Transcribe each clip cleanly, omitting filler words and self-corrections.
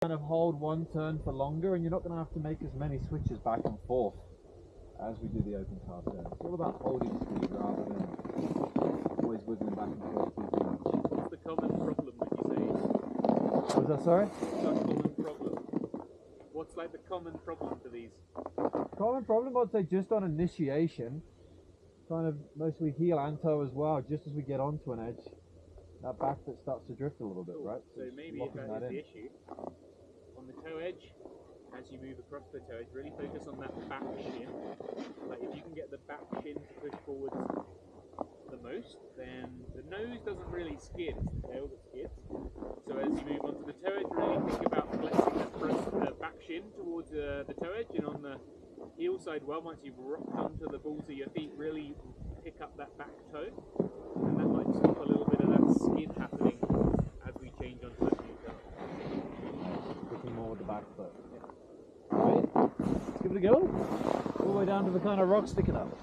kind of hold one turn for longer, and you're not going to have to make as many switches back and forth as we do the open car turn. It's all about holding speed rather than always wiggling back and forth too much. What's the common problem, would you say? What was that, sorry? What's the common problem? What's like the common problem for these? Common problem, I'd say, just on initiation, kind of mostly heel and toe as well, just as we get onto an edge, that back foot starts to drift a little bit, right? So maybe if that is the issue, on the toe edge, as you move across the toe edge, really focus on that back shin. Like if you can get the back shin to push forwards the most, then the nose doesn't really skid, it's the tail that skids. So as you move onto the toe edge, really think about flexing the back shin towards the toe edge, and on the heel side, well, once you've rocked onto the balls of your feet, really pick up that back toe, and that might stop a little bit of that skid happening as we change onto that new toe. Sticking more with the back foot. Yeah. Right, let's give it a go. All the way down to the kind of rock sticking up.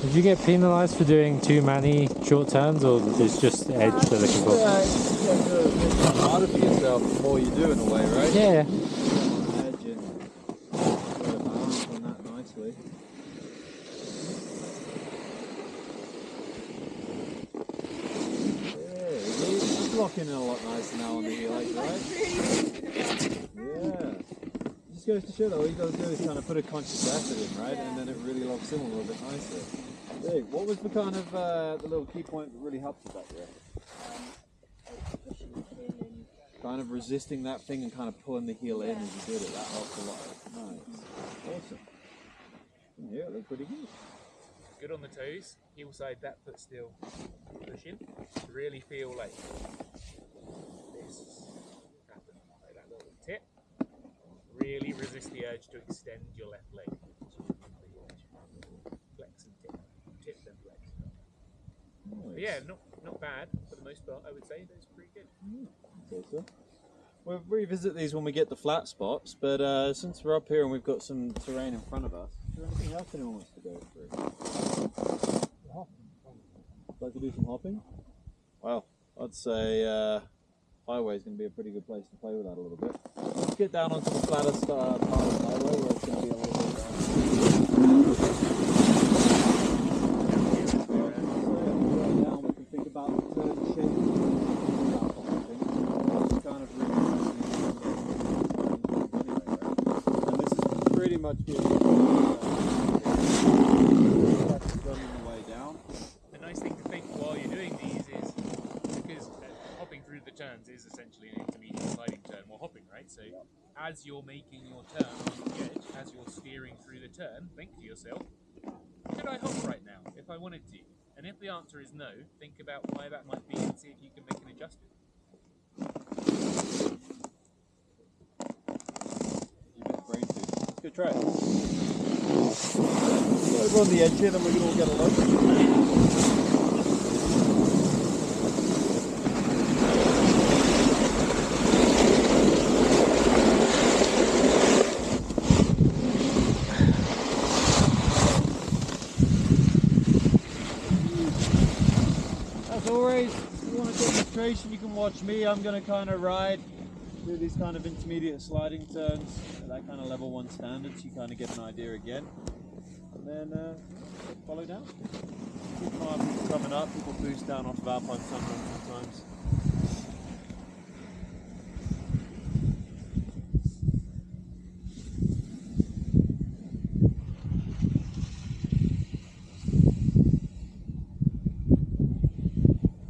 Did you get penalised for doing too many short turns, or is just edge they're looking for? Yeah, it's harder for yourself the more you do in a way, right? Yeah. Edge and get a balance on that nicely. Yeah, it's locking in a lot nicer now on the heel edge, right? Yeah. Just goes to show that all you got to do is kind of put a conscious effort in, right? And then it really locks in a little bit nicer. Hey, what was the kind of the little key point that really helped with that, yeah? Kind of resisting that thing and kind of pulling the heel in as you did it. That helped a lot. Nice. Awesome. Yeah, it looked pretty good. Good on the toes, heel side, that foot still pushing. Really feel like this happen, like that little tip. Really resist the urge to extend your left leg. Flex and tip. Tip and flex. Nice. But yeah, not bad for the most part, I would say. That's pretty good. So. We'll revisit these when we get the flat spots, but since we're up here and we've got some terrain in front of us, is there anything else anyone wants to go through? Like to do some hopping? Well, I'd say highway is going to be a pretty good place to play with that a little bit. Let's get down onto the flattest part of the highway where it's going to be a little bit down. We can think about the turn shape. Kind of pretty much good. The nice thing to think while you're doing these is, because hopping through the turns is essentially an intermediate sliding turn while hopping, right? So as you're making your turn on the edge, as you're steering through the turn, think to yourself, should I hop right now if I wanted to? And if the answer is no, think about why that might be and see if you can make an adjustment. Good try. Over on the edge here, then we can all get a look. As always, if you want a demonstration, you can watch me. I'm going to kind of ride, do these kind of intermediate sliding turns at that kind of level 1 standard, so you kind of get an idea again, and then follow down. Keep an eye on people coming up, people boost down off of Alpine sometimes.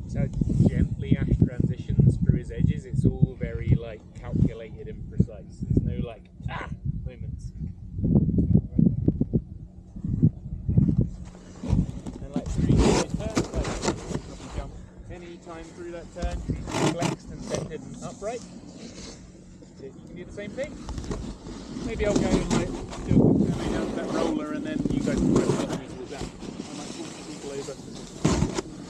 So gently Ash transitions through his edges. It's all very like calculated and precise. There's no like moments. time through that turn, be flexed and centered and upright. You can do the same thing. Maybe I'll go and like do a quick turn down to that roller, and then you guys can try to help me with that. I might pull some people over.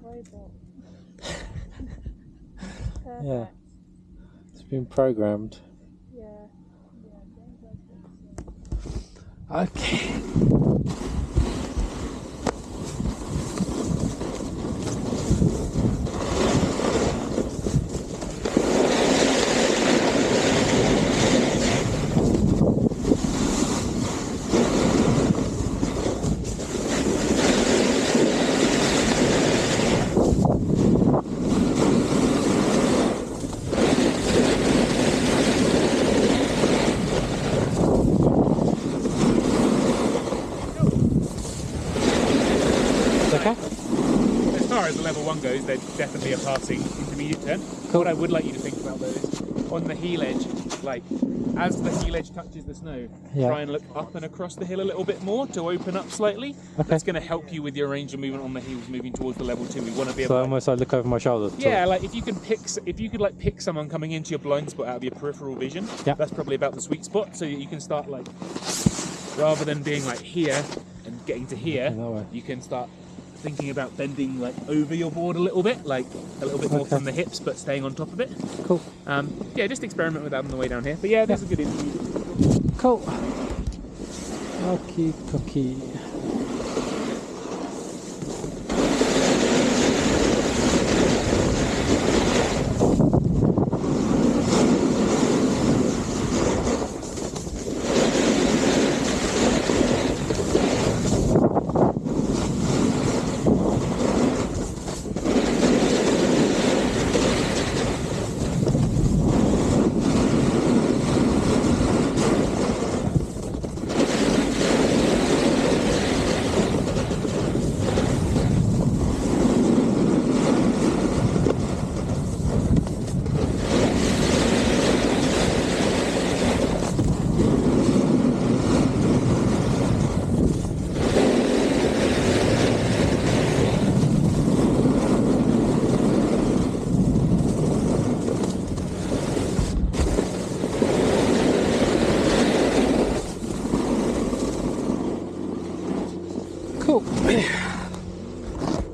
Robot. Yeah. It's been programmed. Yeah. Okay. As far as level 1 goes, they're definitely a passing intermediate turn. Cool. What I would like you to think about though is, on the heel edge, like as the heel edge touches the snow, Yeah. try and look up and across the hill a little bit more to open up slightly. Okay. That's going to help you with your range of movement on the heels moving towards the level 2. We want to be So able to, almost I look over my shoulder. yeah, like if you could pick someone coming into your blind spot out of your peripheral vision, Yeah. that's probably about the sweet spot. So that you can start like, rather than being like here and getting to here, In that way. you can start thinking about bending like over your board a little bit, like a little bit more Okay. from the hips, but staying on top of it. Cool. Yeah, just experiment with that on the way down here. But yeah, that's a good interview. Cool. Okie dokie.